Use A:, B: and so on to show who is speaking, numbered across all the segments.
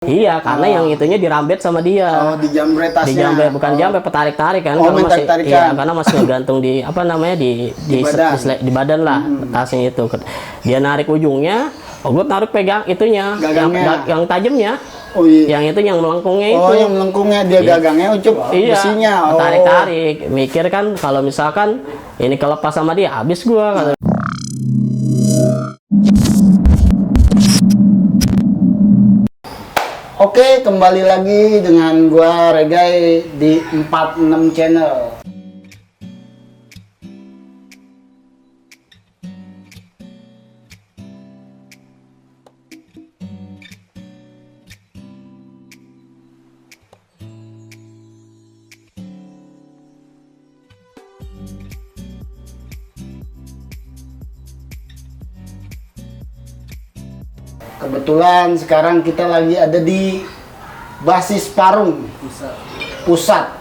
A: Iya, karena yang itunya dirambet sama dia.
B: Oh, dijambret tasnya.
A: Dijambret, bukan jambret, tarik-tarik kan.
B: Oh,
A: Karena masih,
B: tarik-tarikan.
A: iya, karena masih ngegantung di apa namanya di
B: badan.
A: di badan lah tasnya itu. Dia narik ujungnya, gue narik pegang itunya,
B: Gagangnya.
A: yang tajamnya.
B: Oh iya.
A: Yang itu yang melengkungnya itu.
B: Oh, yang melengkungnya dia gagangnya Ucup
A: Iya,
B: besinya. Oh.
A: tarik-tarik. Mikir kan kalau misalkan ini kelepas sama dia, habis gua kata.
B: Oke, kembali lagi dengan gua Regai di 46 Channel. Kebetulan sekarang kita lagi ada di Basis Parung Pusat.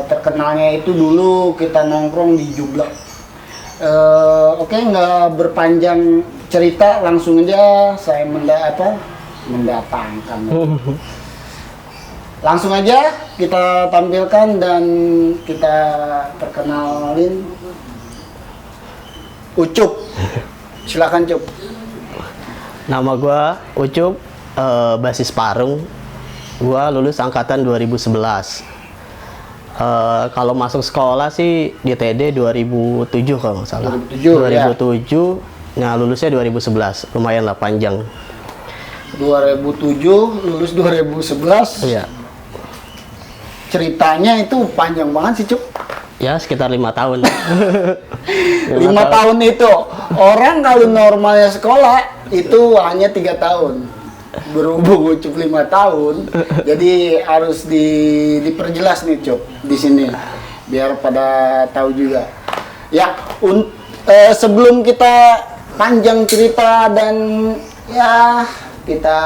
B: Terkenalnya itu dulu kita nongkrong di Jublek. Oke, nggak berpanjang cerita, langsung aja saya mendatangkan. Langsung aja kita tampilkan dan kita perkenalin Ucup. Silakan Cup.
A: Nama gua Ucup, basis Parung. Gua lulus angkatan 2011. Kalau masuk sekolah sih di TD 2007 kalau nggak salah. 2007. Nah, lulusnya 2011. Lumayan lah panjang.
B: 2007 lulus 2011.
A: Iya.
B: Ceritanya itu panjang banget sih, Cuk.
A: Ya, sekitar 5 tahun.
B: 5 tahun itu orang kalau normalnya sekolah itu hanya 3 tahun. Berhubung Ucup 5 tahun, jadi harus diperjelas nih Cup di sini biar pada tahu juga. Ya, sebelum kita panjang cerita dan ya kita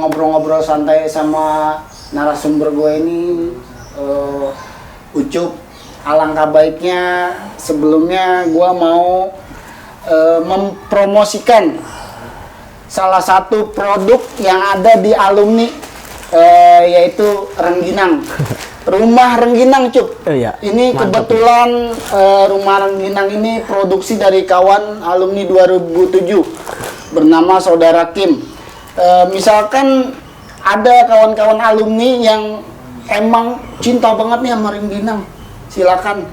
B: ngobrol-ngobrol santai sama narasumber gue ini, Ucup, alangkah baiknya sebelumnya gue mau mempromosikan salah satu produk yang ada di alumni, yaitu Rengginang. Rumah Rengginang, Cup.
A: Iya,
B: ini
A: mantap.
B: kebetulan Rumah Rengginang ini produksi dari kawan alumni 2007 bernama Saudara Kim. Misalkan ada kawan-kawan alumni yang emang cinta banget nih sama Rengginang, silakan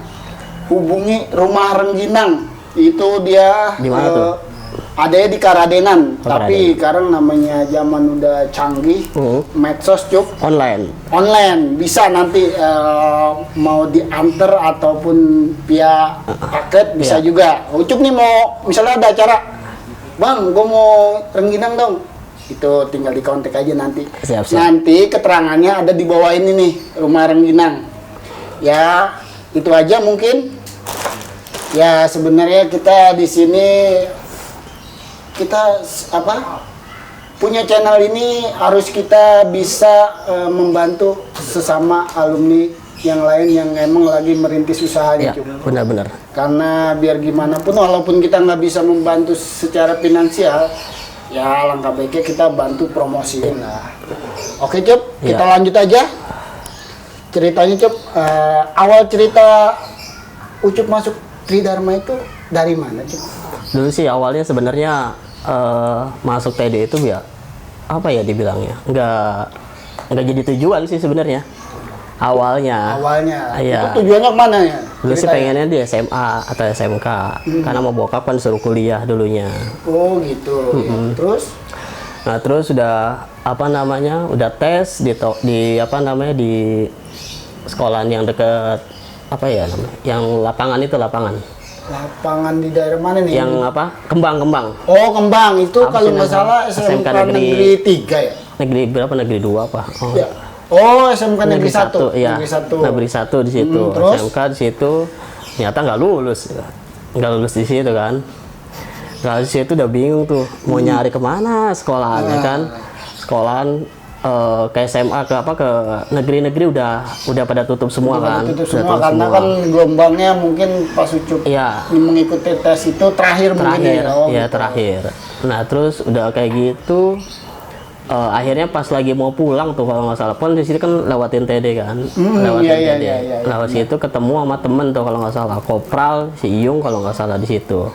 B: hubungi Rumah Rengginang. Itu dia
A: di mana tuh?
B: Ada di Karadenan, tapi
A: Karadenan.
B: sekarang namanya zaman udah canggih, medsos Cup, online bisa nanti mau diantar ataupun via paket bisa juga. Ucup nih mau misalnya ada acara, Bang, gue mau Rengginang dong, itu tinggal di kontak aja nanti.
A: Siap.
B: Nanti keterangannya ada di bawah ini nih, Rumah Rengginang. Ya, itu aja mungkin. Ya, sebenarnya kita di sini kita punya channel ini harus kita bisa membantu sesama alumni yang lain yang emang lagi merintis usahanya.
A: Ya, benar-benar.
B: Karena biar gimana pun walaupun kita nggak bisa membantu secara finansial, ya alangkah baiknya kita bantu promosiin lah. Oke Cup, kita lanjut aja ceritanya Cup. Awal cerita Ucup masuk Tridharma itu dari mana Cup?
A: Dulu sih awalnya sebenarnya masuk TD itu ya apa ya dibilangnya nggak jadi tujuan sih sebenarnya awalnya.
B: Itu
A: Iya.
B: tujuannya kemana ya?
A: Dulu sih pengennya di SMA atau SMK karena mau bokap kan suruh kuliah dulunya.
B: Oh gitu. Terus?
A: Nah terus udah udah tes di sekolahan yang deket yang lapangan
B: Lapangan di daerah mana nih?
A: yang Kembang.
B: Oh Kembang itu
A: Apa
B: kalau
A: sih
B: nggak salah SMK negeri 3 ya?
A: Negeri berapa? Negeri 2 apa?
B: Ya. Oh SMK negeri 1.
A: Iya. Negeri 1 di situ.
B: Terus?
A: SMK di situ ternyata nggak lulus di situ kan. Nah di situ udah bingung tuh mau nyari kemana sekolahannya kan. Sekolahan ke SMA ke negeri-negeri udah pada tutup semua kan.
B: Tutup semua karena kan gelombangnya mungkin pas Ucup mengikuti tes itu terakhir mungkin ya.
A: Iya terakhir. Nah terus udah kayak gitu akhirnya pas lagi mau pulang tuh kalau nggak salah, pun di sini kan lewatin TD kan, lewatin
B: iya,
A: TD.
B: iya.
A: Lewat situ ketemu sama temen tuh kalau nggak salah, Kopral, si Iyung kalau nggak salah di situ.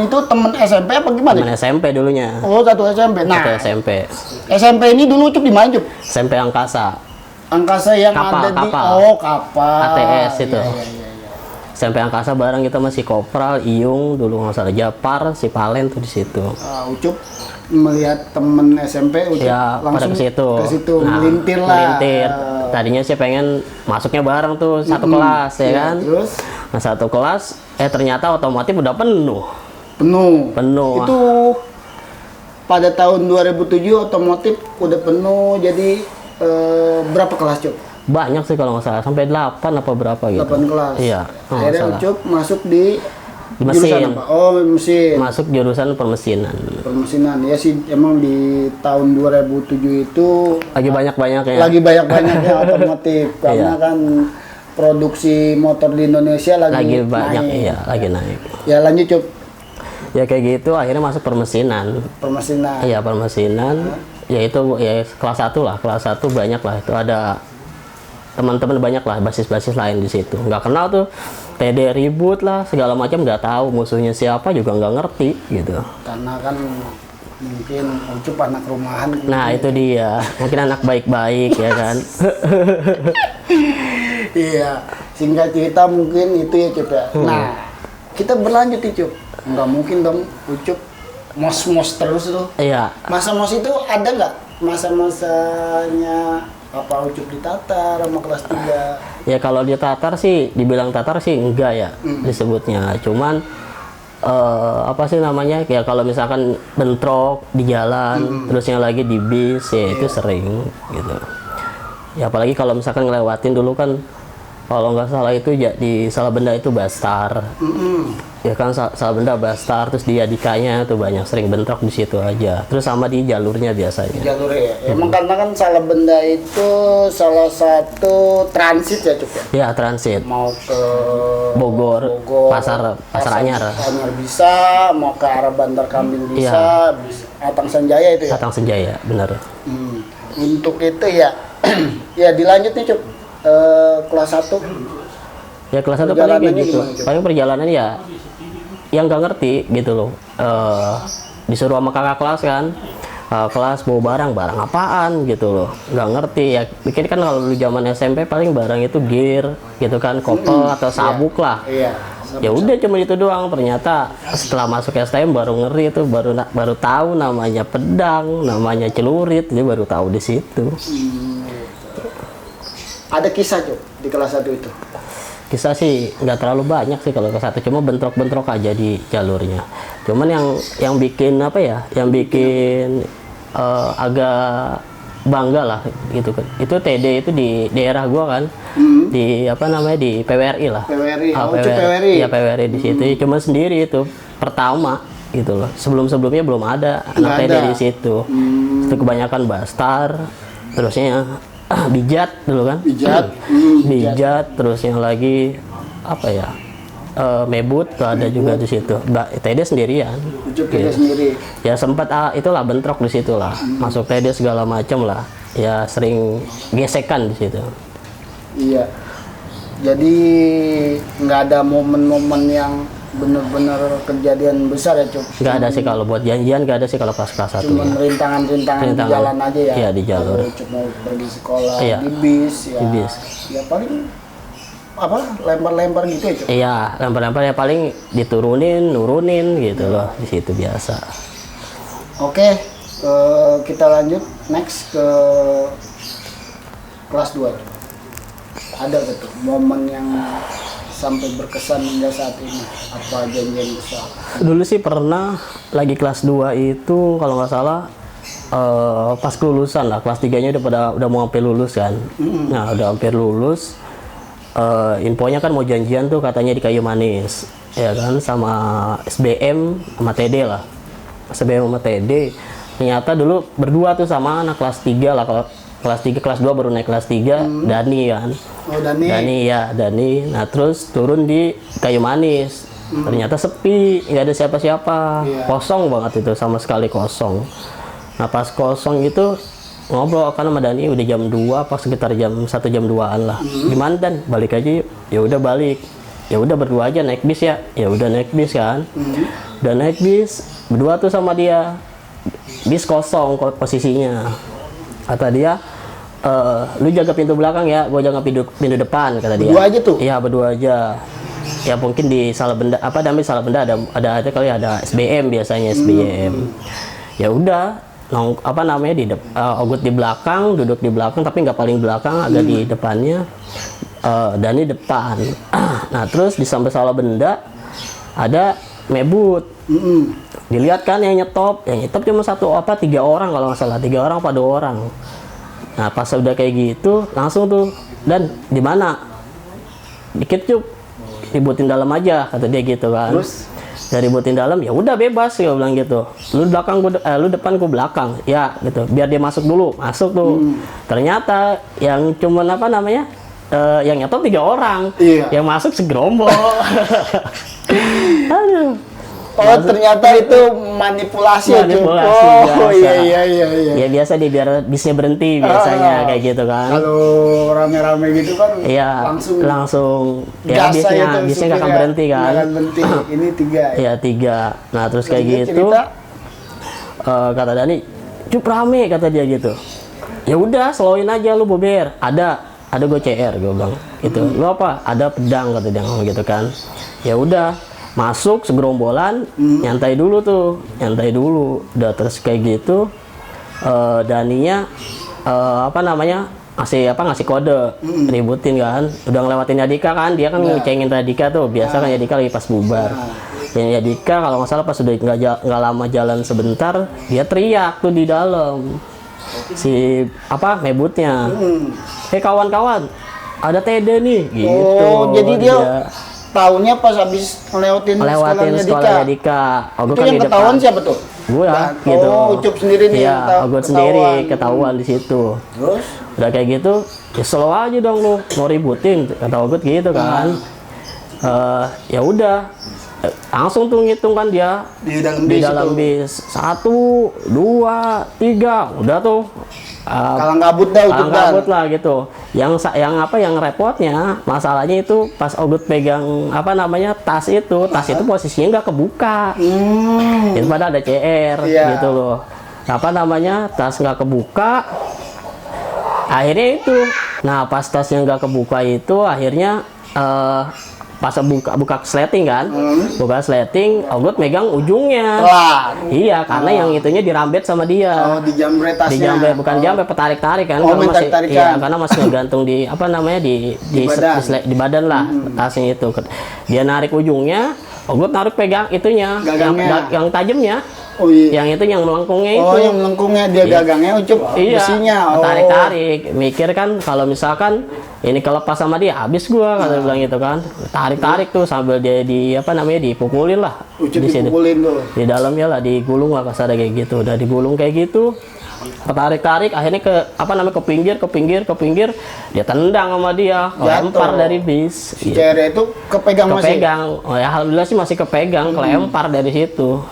B: Itu temen SMP apa gimana?
A: Temen SMP dulunya.
B: Oh, satu SMP. Nah,
A: Satu SMP.
B: SMP ini dulu Cup di mana Cup?
A: SMP Angkasa.
B: Angkasa yang
A: Kapal,
B: ada di
A: kapal.
B: kapal.
A: ATS itu.
B: Iya.
A: SMP Angkasa bareng kita masih Kopral, Iyung dulu nggak salah, Japar, si Palen tuh di situ.
B: Ucup melihat temen SMP Ucup
A: Ya pada
B: langsung
A: ke situ. Nah,
B: melintir lah.
A: melintir. Tadinya sih pengen masuknya bareng tuh satu kelas ya kan.
B: Terus
A: Nah satu kelas, ternyata otomotif udah penuh.
B: penuh. Itu pada tahun 2007 otomotif udah penuh. Jadi berapa kelas Cup?
A: Banyak sih kalau nggak salah, sampai 8 apa berapa gitu.
B: 8 kelas.
A: Iya, kalau nggak
B: Akhirnya
A: salah.
B: Ucup masuk di
A: Mesin.
B: jurusan apa? Oh, mesin.
A: Masuk jurusan permesinan.
B: Permesinan. Ya sih emang di tahun 2007 itu
A: Lagi banyak-banyaknya.
B: lagi banyak-banyaknya otomotif karena
A: Iya.
B: kan produksi motor di Indonesia
A: Lagi banyak,
B: naik.
A: iya, lagi naik.
B: Ya lanjut Cup,
A: Ya kayak gitu, akhirnya masuk permesinan.
B: permesinan.
A: Iya permesinan. Ya itu ya kelas 1 lah, kelas 1 banyak lah. Itu ada teman-teman banyak lah, basis-basis lain di situ. Nggak kenal tuh, TD ribut lah, segala macam, nggak tahu musuhnya siapa juga nggak ngerti gitu.
B: Karena kan mungkin Ucup anak rumahan.
A: Nah itu dia, mungkin anak baik-baik ya kan.
B: Iya, singkat cerita mungkin itu ya Cup ya. Nah, kita berlanjut nih Cup. Nggak mungkin dong Ucup mos-mos terus tuh.
A: Iya,
B: Masa mos itu ada nggak? Masa-masanya apa Ucup ditatar sama kelas 3?
A: ya kalau dia tatar sih, dibilang tatar sih enggak ya disebutnya. Cuman apa sih namanya? Ya kalau misalkan bentrok di jalan, terus yang lagi di bis ya itu sering gitu. Ya apalagi kalau misalkan ngelewatin dulu kan, kalau nggak salah itu ya di Salabenda itu Bastar. Ya kan Salabenda Bastar, terus di Adikanya tuh banyak sering bentrok di situ aja. Terus sama di jalurnya biasanya.
B: Jalur ya. Emang karena kan Salabenda itu salah satu transit ya Cup ya.
A: Ya transit.
B: Mau ke
A: Bogor, Pasar Anyar.
B: Anyar bisa, mau ke arah Bandar Kambil bisa,
A: Iya.
B: bisa. Atang Sanjaya itu ya.
A: Atang Senjaya, bener.
B: Untuk itu ya, ya dilanjut nih Cup. Kelas 1
A: Ya kelas 1 paling kayak
B: Perjalanannya
A: gitu.
B: gimana, Cuk?
A: Paling perjalanan ya yang nggak ngerti gitu loh. Disuruh sama kakak kelas kan. Kelas bawa barang apaan gitu loh. Nggak ngerti ya. Pikir kan kalau dulu zaman SMP paling barang itu gear gitu kan, kopel atau sabuk lah.
B: Iya.
A: Ya udah cuma itu doang. Ternyata setelah masuk STM baru ngeri itu, baru tahu namanya pedang, namanya celurit, jadi baru tahu di situ.
B: Ada kisah Cup di kelas 1 itu.
A: Kisah sih nggak terlalu banyak sih kalau ke satu, cuma bentrok-bentrok aja di jalurnya. Cuman yang bikin apa ya, yang bikin agak bangga lah gitu kan. Itu TD itu di daerah gua kan, di apa namanya, di PWRI lah.
B: PWRI,
A: PWRI.
B: PWRI.
A: Iya PWRI di situ. Cuma sendiri itu pertama gitu loh. Sebelumnya belum ada anak TD
B: ada.
A: di situ. Itu kebanyakan Bastar, terusnya Bijat dulu kan. Bijat, terus yang lagi apa ya, Mebut tuh ada juga di situ. TD sendirian.
B: Ucup kita sendiri.
A: Ya sempat itulah bentrok di situ lah. Masuk TD segala macam lah. Ya sering gesekan di situ.
B: Iya. Jadi nggak ada momen-momen yang benar-benar kejadian besar ya Cup.
A: Nggak ada sih kalau buat janjian, nggak ada sih kalau pas kelas 1
B: Cuman
A: ya.
B: rintangan-rintangan di
A: Rintangan.
B: jalan aja ya.
A: Iya, di jalur.
B: Kalau Ucup mau pergi sekolah
A: Iya.
B: di bis ya.
A: Di bis.
B: Ya paling apa lempar-lempar gitu ya Cup.
A: Iya, lempar-lempar ya paling nurunin gitu loh, di situ biasa.
B: Oke, kita lanjut next ke kelas 2. Ada gitu momen yang sampai berkesan hingga saat ini, apa janjian besar?
A: Dulu sih pernah lagi kelas 2 itu kalau nggak salah pas kelulusan lah, kelas 3-nya udah mau hampir lulus kan. Nah, udah hampir lulus. Infonya kan mau janjian tuh katanya di Kayu Manis. Ya kan, sama SBM sama TD lah. SBM sama TD. Ternyata dulu berdua tuh sama anak kelas 3 lah, kalau kelas 3, kelas 2 baru naik kelas 3, Dani kan.
B: Oh, Dani.
A: Dani. Nah, terus turun di Kayu Manis. Ternyata sepi, nggak ada siapa-siapa.
B: Iya.
A: Kosong banget itu, sama sekali kosong. Nah, pas kosong itu ngobrol kan sama Dani udah jam 2 apa sekitar jam 2-an lah. Gimana Dan? Balik aja yuk. Ya udah balik. Ya udah berdua aja naik bis ya. Ya udah naik bis kan. Udah naik bis berdua tuh sama dia. Bis kosong posisinya. Kata dia, lu jaga pintu belakang ya, gua jaga pintu depan kata dia.
B: Berdua aja tuh?
A: Iya berdua aja. Ya mungkin di salah benda apa namanya salah benda ada kali ada SBM biasanya SBM. Ya udah apa namanya Ogut di belakang, duduk di belakang tapi nggak paling belakang, agak di depannya. Dani depan. Nah terus di sampai salah benda ada mebut. Dilihat kan yang nyetop cuma 3 orang kalau nggak salah, 3 orang apa 2 orang. Nah pas udah kayak gitu langsung tuh, Dan di mana? Dikit Cup, ributin dalam aja kata dia gitu kan.
B: Terus
A: dari ributin dalam ya udah bebas ya bilang gitu. Lu belakang lu depan gua belakang ya gitu. Biar dia masuk dulu, masuk tuh. Ternyata yang cuman apa namanya yang nyetop 3 orang, yang masuk segerombol. Aduh.
B: Oh ternyata itu manipulasi ya. Oh iya.
A: Ya biasa dia biar bisnya berhenti biasanya kayak gitu kan.
B: Kalau rame-rame gitu kan
A: langsung ya bisnya nggak akan berhenti kan.
B: Nggak akan berhenti. Ini 3.
A: Ya 3. Nah terus kayak gitu kata Dani, Cup rame kata dia gitu. Ya udah slowin aja lu bober. Ada gue CR gue bilang gitu. Lu apa? Ada pedang kata dia ngomong gitu kan. Ya udah masuk segerombolan, nyantai dulu. Udah terus kayak gitu Daninya ngasih kode, ributin kan. Udah ngelewatin Yadika kan, dia kan ngecengin Yadika tuh. Biasa kan Yadika lagi pas bubar. Yang Yadika kalau nggak salah pas udah nggak lama jalan sebentar, dia teriak tuh di dalam. Si mebutnya. Hei kawan-kawan, ada Tede nih gitu.
B: Oh, jadi dia tahunnya pas habis ngelewatin sekolah Yadika.
A: Itu
B: yang ketahuan siapa tuh?
A: Gua gitu.
B: Ucup sendiri nih.
A: Iya, Ogut sendiri ketahuan di situ.
B: Terus
A: udah kayak gitu, ya slow aja dong lu, mau ributin kata Ogut gitu kan. Ya udah langsung tuh ngitung kan dia di dalam bis 1, 2, 3 udah tuh
B: kalang kabut
A: lah gitu. Yang repotnya masalahnya itu pas Ogut pegang tas itu posisinya nggak kebuka. Itu pada ada CR gitu loh. Tas nggak kebuka. Akhirnya itu, nah pas tasnya nggak kebuka itu akhirnya pas buka sleting kan, buka sleting, Ogut megang ujungnya. Iya, karena yang itunya dirambet sama dia.
B: Oh, dijambret tasnya.
A: Dijambret, bukan jambret, tarik-tarik kan. Karena masih ngegantung di di badan lah tasnya itu. Dia narik ujungnya, Ogut narik pegang itunya, yang tajamnya.
B: Oh iya.
A: Yang itu yang melengkungnya itu.
B: Oh, yang melengkungnya dia gagangnya Ucup besinya.
A: Tarik-tarik. Mikir kan kalau misalkan ini kelepas sama dia habis gua kalau bilang gitu kan. Tarik-tarik tuh sambil dia dipukulin lah.
B: Ucup dipukulin tuh.
A: Di dalamnya lah digulung lah kasar kayak gitu. Udah digulung kayak gitu. Tarik-tarik akhirnya ke pinggir dia tendang sama dia, lempar dari bis.
B: Si CR itu kepegang.
A: Oh ya alhamdulillah sih masih kepegang, kelempar dari situ.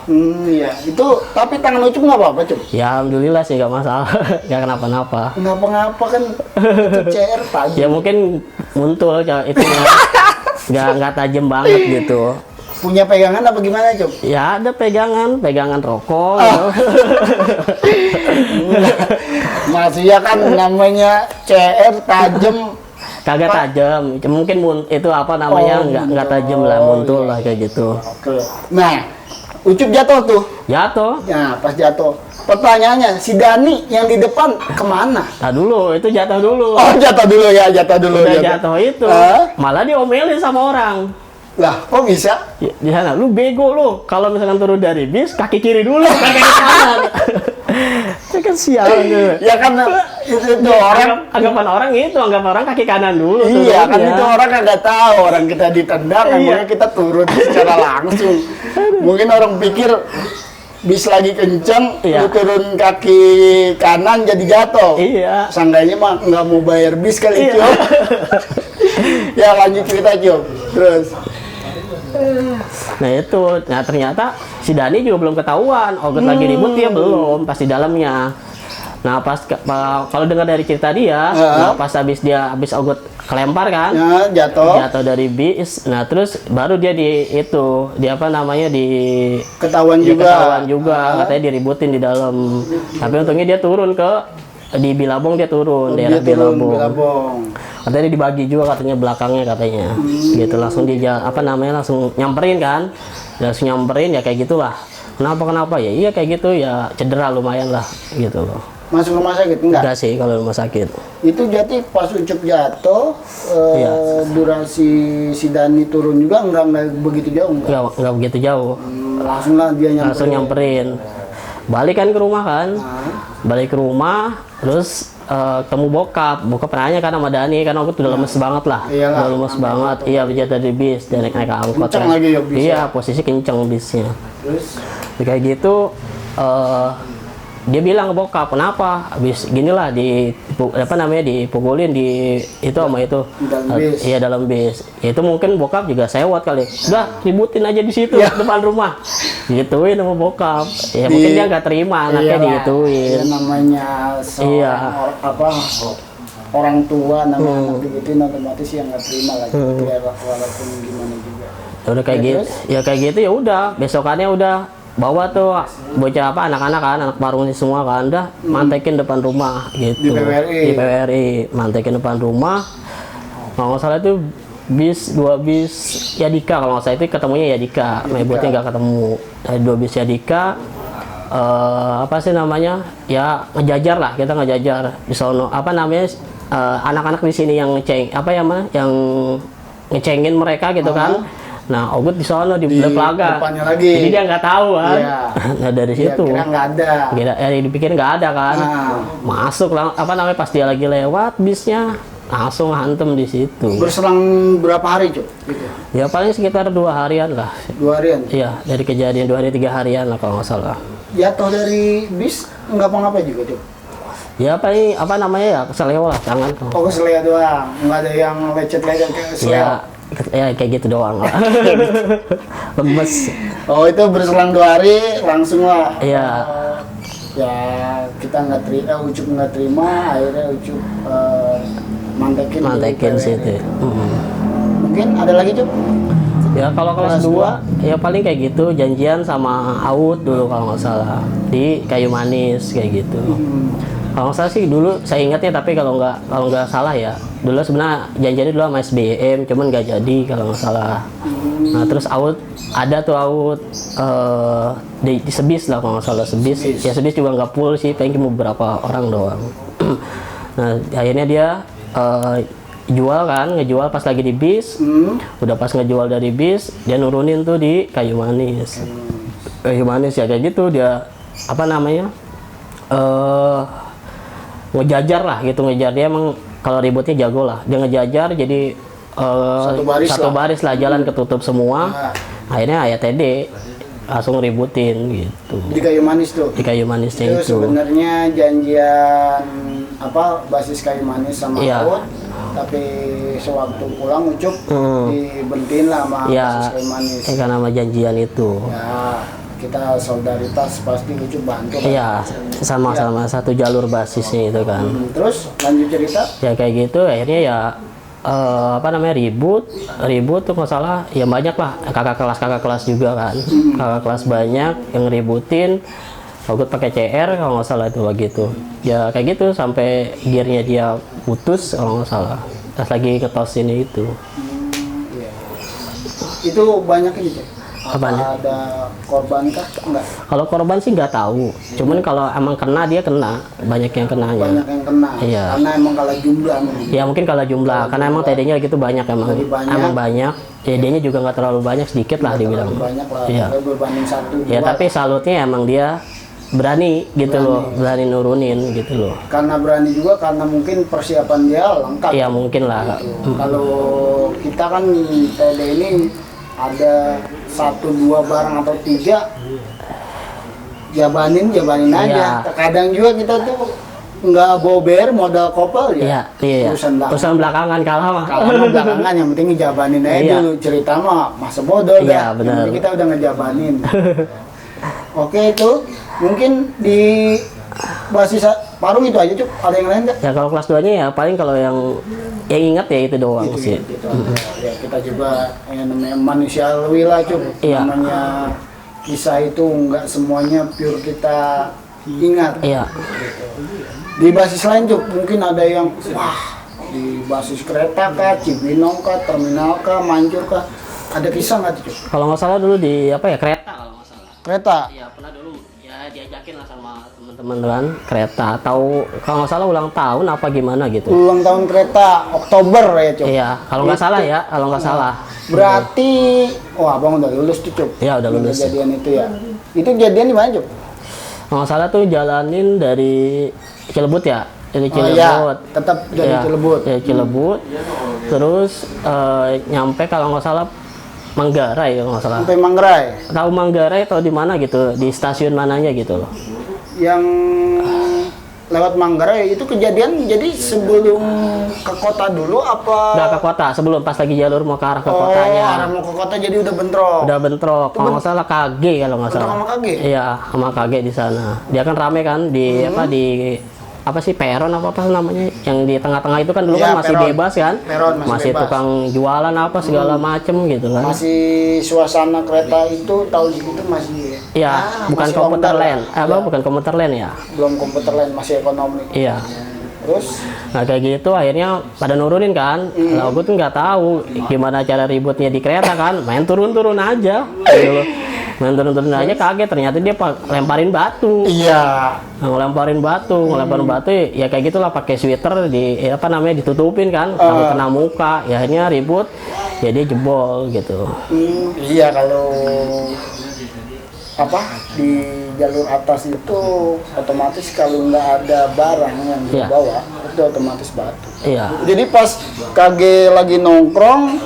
B: Iya. Itu tapi tangan Ucup nggak apa-apa, Cup?
A: Ya alhamdulillah sih nggak masalah, nggak kenapa-napa.
B: Kenapa kan itu CR tajam.
A: Ya mungkin muntul itunya, nggak tajam banget gitu.
B: Punya pegangan apa gimana, Cup?
A: Ya ada pegangan rokok. Gitu.
B: Maksudnya kan namanya CR tajam.
A: Kagak tajam, mungkin itu nggak tajam lah, muntul lah kayak gitu.
B: Oke. Nah, Ucup jatuh tuh.
A: Jatuh.
B: Nah, pas jatuh. Pertanyaannya, si Dani yang di depan kemana?
A: Itu jatuh dulu.
B: Oh, jatuh dulu.
A: Udah jatuh itu, malah diomelin sama orang.
B: Lah, kok bisa?
A: Ya, di sana, lu bego lu. Kalau misalkan turun dari bis, kaki kiri dulu, kaki kanan. Itu kan sialan tuh.
B: Ya kan itu orang
A: anggapan orang kaki kanan dulu.
B: Iya, kan itu orang nggak tahu orang kita ditendang, makanya kita turun secara langsung. Mungkin orang pikir bis lagi kenceng, lu turun kaki kanan jadi jatuh.
A: Iya.
B: Sangkanya mah nggak mau bayar bis kali itu. Ya lanjut cerita Cuk. Terus.
A: Nah ternyata si Dani juga belum ketahuan. Ogut lagi ribut dia belum pas di dalamnya. Nah kalau dengar dari cerita dia, nah, pas habis Ogut kelempar kan, jatuh dari bis. Nah terus baru dia
B: ketahuan juga,
A: katanya diributin di dalam. Tapi untungnya dia turun di Bilabong, daerah Bilabong. Katanya dia dibagi juga katanya belakangnya katanya. Gitu langsung langsung nyamperin kan. Langsung nyamperin ya kayak gitulah. Kenapa ya? Iya kayak gitu ya, cedera lumayan lah gitu loh.
B: Masuk rumah sakit
A: enggak sih kalau rumah sakit.
B: Itu jadi pas Ucup jatuh, durasi si Dani turun juga enggak begitu jauh
A: enggak begitu jauh.
B: Langsung lah dia nyamperin.
A: Langsung nyamperin. Balik kan ke rumah kan. Balik ke rumah terus ketemu bokap nanya kan sama Dani, kan aku udah lemes banget lah. Udah lemes banget. Iya, jatuh dari bis, dia naik angkot kan.
B: Lagi ya bis.
A: Iya, posisi kenceng bisnya.
B: Terus
A: kayak gitu dia bilang ke bokap, kenapa habis ginilah dipukulin di itu sama itu dalam bis. Itu mungkin bokap juga sewot kali, udah ributin aja di situ depan rumah, gituin sama bokap. Ya mungkin dia nggak terima anaknya digituin.
B: Namanya orang tua namanya anak digituin, otomatis yang nggak terima lagi. Walaupun gimana juga
A: udah kayak gitu ya udah besokannya udah bawa tuh bocah anak-anak parung semua kan, udah mantekin depan rumah gitu di PWRI mantekin depan rumah. Kalau nggak salah itu dua bis Yadika, kalau nggak salah itu ketemunya Yadika, Mebotnya nggak ketemu. Dari 2 bis Yadika ya ngejajar lah, kita ngejajar di sono anak-anak di sini yang ngecengin mereka gitu kan. Nah, Ogut di sono di Pelaga. Jadi dia nggak tahu kan. Nah, dari situ.
B: Kira nggak ada.
A: Dipikir nggak ada kan. Masuk pas dia lagi lewat bisnya langsung hantem di situ.
B: Berselang berapa hari, Cuk? Gitu.
A: Ya paling sekitar 2 harian lah.
B: 2 harian?
A: Iya, dari kejadian 2 hari 3 harian lah kalau nggak salah.
B: Jatuh dari bis nggak apa-apa juga, Cuk?
A: Ya paling keseleo lah tangan.
B: Oh, keseleo doang. Nggak ada yang lecet-lecet kayak keseleo.
A: Ya kayak gitu doang lah. Lemes.
B: Oh, itu berselang 2 hari langsung lah.
A: Iya.
B: Ya kita Ucup nggak terima, akhirnya Ucup mantekin situ. Mungkin ada lagi, Cup?
A: Ya kalau kelas 2 ya paling kayak gitu, janjian sama Aut dulu kalau nggak salah di Kayu Manis kayak gitu. Kalau nggak salah sih dulu saya ingatnya, tapi kalau nggak salah ya dulu sebenarnya janjiannya dulu sama SBM, cuman nggak jadi kalau nggak salah. Nah terus ada tuh di Sebis lah kalau nggak salah, Sebis. Ya Sebis juga nggak full sih, paling cuma beberapa orang doang. Nah akhirnya dia ngejual pas lagi di bis. Udah pas ngejual dari bis, dia nurunin tuh di Kayu Manis. Kayu Manis ya kayak gitu, dia ngejajar lah gitu, dia emang kalau ributnya jago lah, dia ngejajar jadi satu baris lah jalan ketutup semua. Akhirnya ya TD langsung ributin gitu
B: di Kayu Manis tuh,
A: di Kayu Manisnya itu
B: sebenarnya janjian basis Kayu Manis sama Aut, tapi sewaktu pulang Ucup dibentiin lah sama basis Kayu Manis
A: karena sama janjian itu.
B: Kita solidaritas pasti Ucup bantu kan?
A: Iya, sama-sama satu jalur basisnya itu kan.
B: Terus lanjut cerita?
A: Ya kayak gitu, akhirnya ya ribut tuh masalah ya banyak lah, kakak kelas juga kan. Kakak kelas banyak yang ributin. Ogut pakai CR kalau nggak salah itu begitu. Ya kayak gitu sampai gearnya dia putus kalau nggak salah. Pas lagi ngetosin itu.
B: Itu banyak gitu.
A: Apanya?
B: Ada korban kah? Enggak.
A: Kalau korban sih nggak tahu. Cuman kalau emang kena dia kena, banyak yang kenanya.
B: Banyak yang kena.
A: Iya.
B: Karena emang kalah jumlah.
A: Ya mungkin kalah jumlah. Karena emang TD-nya gitu banyak emang. Emang banyak. TD-nya juga nggak terlalu banyak, sedikit lah dibilang.
B: Banyak lah.
A: Iya.
B: Berbanding 1, 2.
A: Ya tapi salutnya emang dia berani loh, berani nurunin gitu loh.
B: Karena berani juga karena mungkin persiapan dia lengkap.
A: Iya mungkin lah.
B: Gitu. Kalau kita kan TD ini ada 1-2 barang atau 3 jabanin aja. Kadang juga kita tuh nggak bober modal kopel ya.
A: Iya. Urusan belakangan kalah
B: belakangan, yang penting ngejabanin aja dulu. Cerita mah masa bodoh
A: iya, benar.
B: Yang penting kita udah ngejabanin. Oke, itu mungkin di basis Parung itu aja Cuk, ada yang lain nggak?
A: Ya kalau kelas 2-nya ya paling kalau yang ingat ya itu doang sih.
B: Gitu. Ya kita coba yang namanya manusiawi lah Cuk.
A: Iya.
B: Namanya kisah itu nggak semuanya pure kita ingat.
A: Iya.
B: Di basis lain Cuk, mungkin ada yang wah di basis kereta kah, Cibinong kah, terminal kah, Mancur kah, ada kisah nggak Cuk?
A: Kalau nggak salah dulu di apa ya kereta kalau nggak salah.
B: Kereta.
A: Iya pernah dulu ya diajakin lah sama teman-teman kan kereta. Tahu kalau nggak salah ulang tahun apa gimana gitu.
B: Ulang tahun kereta Oktober ya Cuk.
A: Iya kalau nggak salah ya kalau nggak salah.
B: Berarti, wah abang udah lulus tuh Cuk.
A: Iya udah lulus.
B: Kejadian itu ya. Itu kejadian di mana Cuk?
A: Kalau nggak salah tuh jalanin dari Cilebut ya. Dari
B: Oh
A: Cilebut.
B: iya, tetap dari
A: Iya,
B: Cilebut.
A: dari Cilebut. Terus nyampe kalau nggak salah Manggarai kalau nggak salah.
B: Sampai Manggarai.
A: Tahu Manggarai atau di mana gitu, di stasiun mananya gitu loh.
B: Yang lewat Manggarai itu kejadian jadi sebelum ke kota dulu apa?
A: Udah ke kota sebelum pas lagi jalur mau ke arah ke
B: Oh,
A: kotanya.
B: arah mau ke kota jadi udah bentrok.
A: Udah bentrok. Kalau nggak salah KG kalau nggak
B: Bentrok
A: salah.
B: sama KG?
A: Iya, sama KG di sana. Dia kan rame kan di apa di apa sih peron apa namanya yang di tengah-tengah itu kan dulu
B: Iya,
A: kan masih
B: peron.
A: bebas kan,
B: Peron masih bebas.
A: tukang jualan apa segala macem gitu kan.
B: Masih suasana kereta itu tahun segitu masih.
A: Iya, bukan
B: masih
A: komputer
B: longgar
A: land,
B: lah.
A: apa bukan komputer land ya?
B: Belum komputer lain, masih ekonomi.
A: Iya.
B: Terus
A: Nah kayak gitu akhirnya pada nurunin kan. Lah gue tuh nggak tahu gimana cara ributnya di kereta kan. Main turun-turun aja. Gitu loh. Main turun-turun aja kaget ternyata dia lemparin batu.
B: iya.
A: Nah, ngelemparin batu ya kayak gitulah pakai sweater di apa namanya ditutupin kan. Kalau kena muka ya akhirnya ribut. Ya dia jebol gitu.
B: Iya kalau apa di jalur atas itu otomatis kalau nggak ada barang yang
A: Iya.
B: dibawa itu otomatis batu.
A: Iya.
B: Jadi pas KG lagi nongkrong,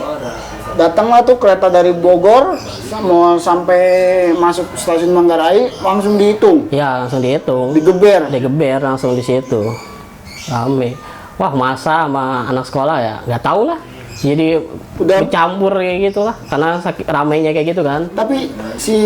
B: datanglah tuh kereta dari Bogor mau sampai masuk stasiun Manggarai langsung dihitung,
A: Ya langsung dihitung.
B: digeber.
A: Digeber langsung di situ. Rame. Wah masa sama anak sekolah ya nggak tahu lah. Jadi
B: Udah.
A: bercampur kayak gitulah karena ramainya kayak gitu kan.
B: Tapi si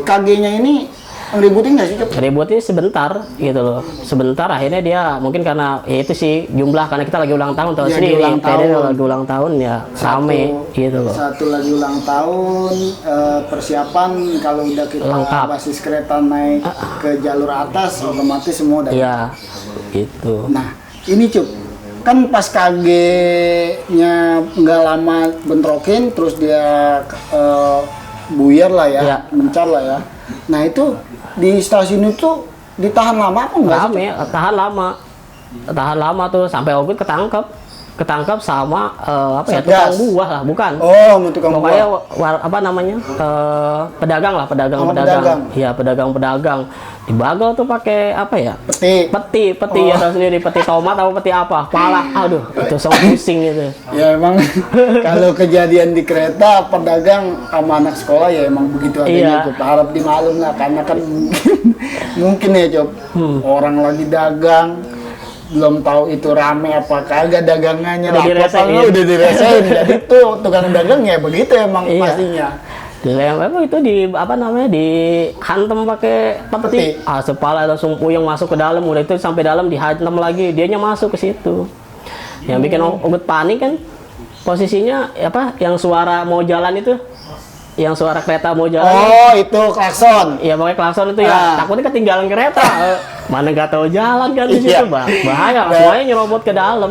B: KG-nya ini ngeributin nggak sih Cuk?
A: Ributnya sebentar gitu loh. Sebentar akhirnya dia mungkin karena ya itu sih jumlah karena kita lagi ulang tahun tahu
B: Iya,
A: sendiri.
B: ulang
A: PD
B: tahun.
A: lagi ulang tahun ya rame gitu loh.
B: Satu lagi ulang tahun, persiapan kalau udah kita
A: Lengkap.
B: basis kereta naik ke jalur atas otomatis semua udah.
A: Iya gitu.
B: Nah ini Cuk, kan pas KG-nya nggak lama bentrokin, terus dia buyar lah ya,
A: Iya.
B: mencar lah ya. Nah itu di stasiun itu ditahan lama apa enggak?
A: Rame, tahan lama tuh sampai Ogut ketangkap sama apa ya tukang
B: Satgas.
A: buah lah bukan.
B: Oh, mau tukang
A: Pokoknya
B: buah.
A: apa namanya pedagang lah pedagang.
B: pedagang.
A: Iya pedagang dibagel tuh pakai apa ya
B: Peti.
A: peti ya tahu sendiri peti tomat atau peti apa pala aduh itu sama pusing gitu.
B: Ya emang kalau kejadian di kereta pedagang sama anak sekolah ya emang begitu adanya
A: Iya.
B: Cuk. Harap dimaklum lah karena kan mungkin ya Cuk, orang lagi dagang belum tahu itu rame apa kagak dagangannya
A: Udah
B: lah
A: dirasain.
B: udah dirasain jadi tuh tukang dagang ya begitu emang
A: Iya.
B: pastinya.
A: Dilempar itu di apa namanya dihantam pakai
B: Peti.
A: peti. Sepala langsung puyeng masuk ke dalam udah itu sampai dalam dihantam lagi dianya masuk ke situ. Yang bikin Ogut panik kan posisinya apa yang suara mau jalan itu yang suara kereta mau jalan.
B: Oh itu klakson.
A: Iya pakai klakson itu ya takutnya ketinggalan kereta. Mana nggak tahu jalan kan di situ
B: Iya.
A: bahaya semuanya nyerobot ke dalam.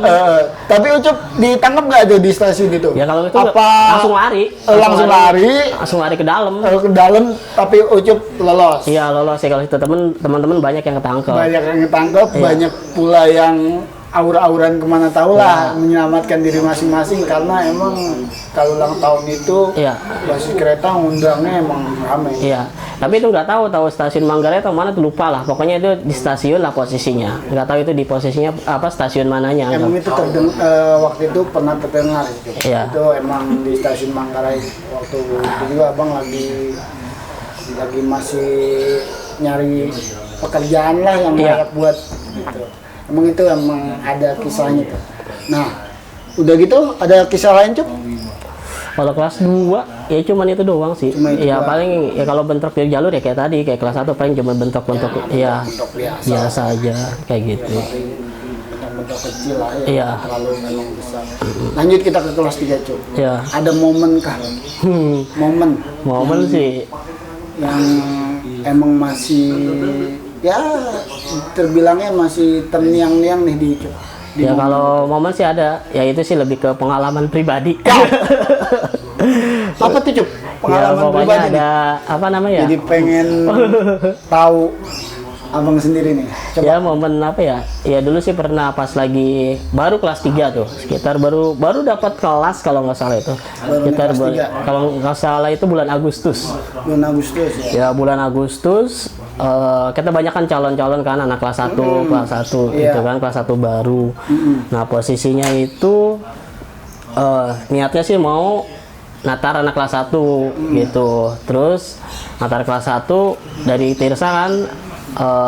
B: Tapi Ucup ditangkap nggak tuh di stasiun itu?
A: Ya kalau itu
B: apa
A: langsung lari.
B: langsung lari
A: Langsung lari ke dalam.
B: ke dalam tapi Ucup lolos?
A: Iya lolos ya kalau itu teman-teman banyak yang ketangkep.
B: Banyak yang ketangkep,
A: Iya.
B: banyak pula yang aur-auran kemana tahu lah menyelamatkan diri masing-masing karena emang kalau ulang tahun itu
A: Iya.
B: basis kereta ngundangnya emang ramai.
A: Iya, tapi itu nggak tahu stasiun Manggarai atau mana tuh lupa lah. Pokoknya itu di stasiun lah posisinya. Nggak tahu itu di posisinya apa stasiun mananya.
B: Emang itu waktu itu pernah terdengar itu.
A: Iya.
B: Itu emang di stasiun Manggarai waktu itu juga abang lagi masih nyari pekerjaan lah yang
A: Iya.
B: layak buat gitu. Emang itu emang ada kisahnya tuh. Nah, udah gitu ada kisah lain Cuk?
A: Kalau kelas 2 ya cuman itu doang sih.
B: Cuma itu
A: Ya
B: doang.
A: paling ya kalau bentrok di jalur ya kayak tadi kayak kelas 1 paling cuma bentrok-bentrok ya
B: Bentrok biasa.
A: biasa aja kayak gitu.
B: Bentrok kecil lah ya.
A: Iya.
B: Terlalu memang besar. Lanjut kita ke kelas 3 Cuk.
A: Ya.
B: Ada momen kah?
A: Momen sih
B: Yang emang masih ya terbilangnya masih terngiang-ngiang nih di Cuk.
A: ya kalau momen sih ada, ya itu sih lebih ke pengalaman pribadi.
B: Apa tuh Cuk?
A: Ya
B: Pengalaman
A: pokoknya
B: pribadi nih.
A: ada apa namanya?
B: Jadi pengen tahu abang sendiri nih. Coba.
A: Ya momen apa ya? Ya dulu sih pernah pas lagi baru kelas 3 tuh, sekitar baru dapat kelas kalau nggak salah itu. Sekitar
B: kelas 3.
A: kalau nggak salah itu bulan Agustus.
B: Bulan Agustus ya.
A: Ya bulan Agustus kita banyak kan calon-calon kan anak kelas 1, kelas 1
B: Iya.
A: gitu kan, kelas 1 baru. Nah, posisinya itu niatnya sih mau natar anak kelas 1 gitu. Terus natar kelas 1 dari Tirsa kan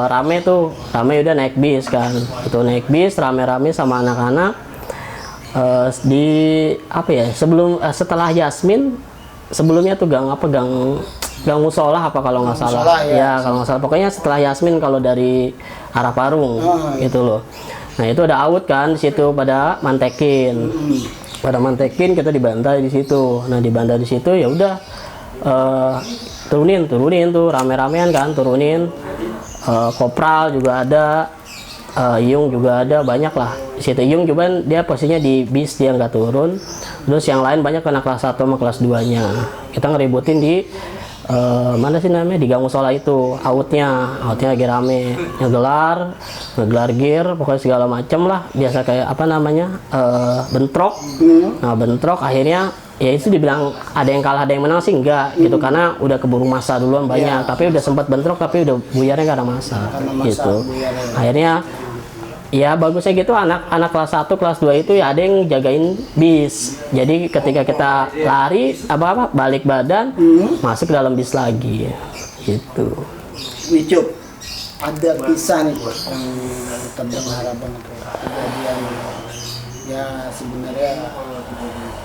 A: rame udah naik bis kan. Itu naik bis rame-rame sama anak-anak di apa ya? Setelah Yasmin sebelumnya tuh gang musola apa kalau nggak salah.
B: Musola, ya.
A: Ya, kalau nggak salah. Pokoknya setelah Yasmin kalau dari arah Parung gitu loh. Nah, itu ada AUD kan di situ pada mantekin. Pada mantekin kita dibantai di situ. Nah, dibantai di situ ya udah turunin tuh rame-ramean kan turunin. Kopral juga ada. Iyung juga ada, banyak lah di situ. Iyung cuman dia posisinya di bis, dia nggak turun. Terus yang lain banyak anak kelas 1 sama kelas 2 nya kita ngeributin di mana sih namanya, di gang musola itu. Outnya lagi rame, ngegelar gear, pokoknya segala macem lah, biasa kayak apa namanya bentrok. Nah bentrok akhirnya ya itu dibilang ada yang kalah ada yang menang sih enggak gitu, karena udah keburu masa duluan banyak. Tapi udah sempat bentrok tapi udah buyarnya karena masa gitu. Akhirnya ya bagusnya gitu anak kelas 1 kelas 2 itu ya ada yang jagain bis. Jadi ketika kita lari balik badan masuk ke dalam bis lagi gitu.
B: Nih Cuk, ada kisah nih Cuk, yang terdengar abang tuh kejadian ya sebenarnya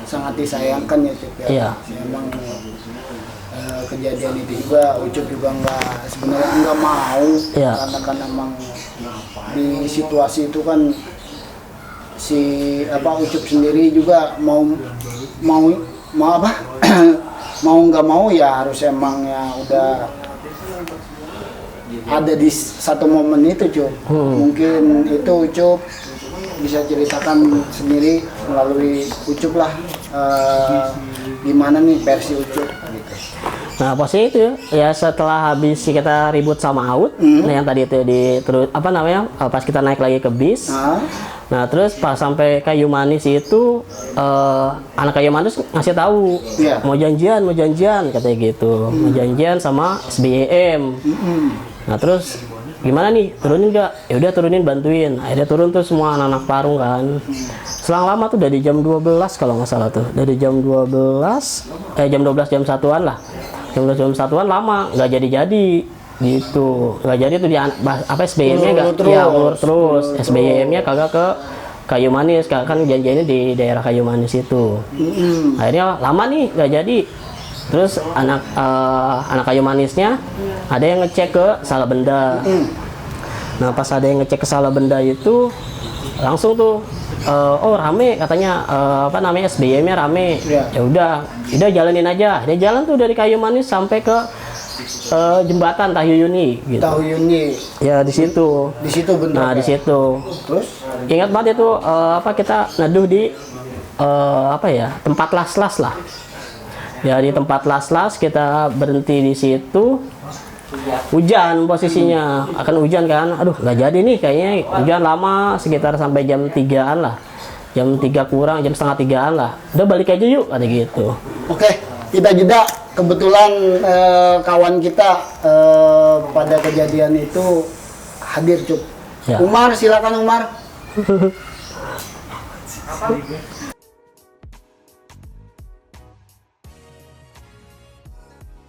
B: sangat disayangkan ya Cuk ya.
A: Iya.
B: Memang kejadian itu juga Ucup juga sebenarnya nggak mau.
A: Iya.
B: Karena kan emang di situasi itu kan si Ucup sendiri juga mau apa mau nggak mau ya harus emang ya udah ada di satu momen itu Cuk. Mungkin itu Ucup bisa ceritakan sendiri melalui Ucup lah, gimana nih versi Ucup gitu.
A: Nah posisi itu ya setelah habis kita ribut sama Aud, nah yang tadi itu pas kita naik lagi ke bis. Nah terus pas sampai Kayu Manis itu anak Kayu Manis ngasih tahu mau janjian katanya gitu, mau janjian sama SBYM. Nah terus gimana nih, turunin nggak? Ya udah turunin, bantuin. Akhirnya turun tuh semua anak-anak Parung kan. Selang lama tuh dari jam 12 kalau nggak salah tuh, dari jam 12 jam 12 jam 1-an lah. Jam 12 jam 1-an lama nggak jadi gitu, nggak jadi tuh SBYM-nya ulur terus. SBYM-nya kagak ke Kayu Manis, kan janjiannya di daerah Kayu Manis itu. Akhirnya lama nih nggak jadi. Terus anak Kayu Manisnya ada yang ngecek ke Salabenda. Nah pas ada yang ngecek ke Salabenda itu langsung tuh rame katanya, SBY-nya rame. Ya udah jalanin aja. Dia jalan tuh dari Kayu Manis sampai ke jembatan Tahyuyuni gitu.
B: Tahyuyuni.
A: Ya di situ.
B: Di situ bener.
A: Nah di situ.
B: Terus
A: ingat banget itu kita neduh di tempat las-las lah. Ya di tempat las-las kita berhenti di situ. Hujan posisinya, akan hujan kan. Aduh nggak jadi nih kayaknya, hujan lama sekitar sampai jam 3-an lah. Jam 3 kurang, jam setengah 3-an lah. Udah balik aja yuk, ada gitu.
B: Oke, kita jeda. Kebetulan kawan kita pada kejadian itu hadir Cuk.
A: Ya.
B: Umar, silakan Umar.